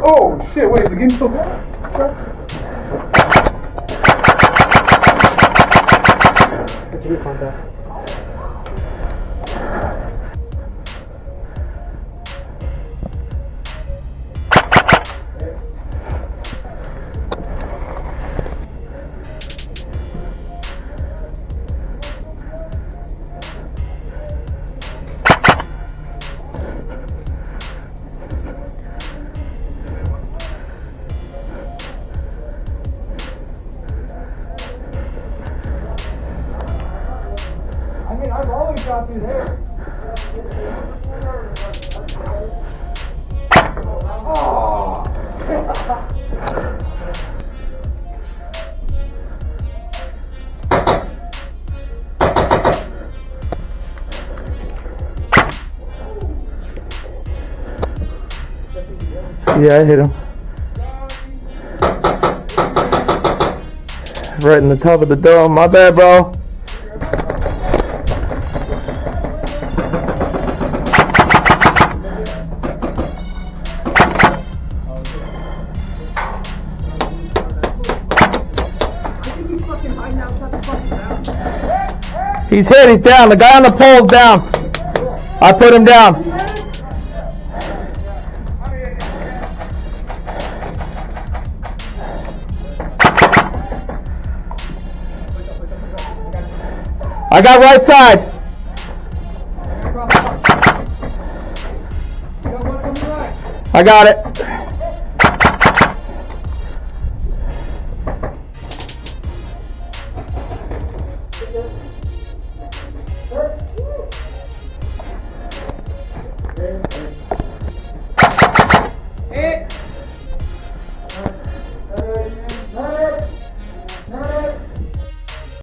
Oh shit! Wait, is the game still going? Contact. I mean, I've always got through there. Oh! Yeah, I hit him. Right in the top of the dome. My bad, bro. He's hit, he's down. The guy on the pole's down. I put him down. I got right side. I got it.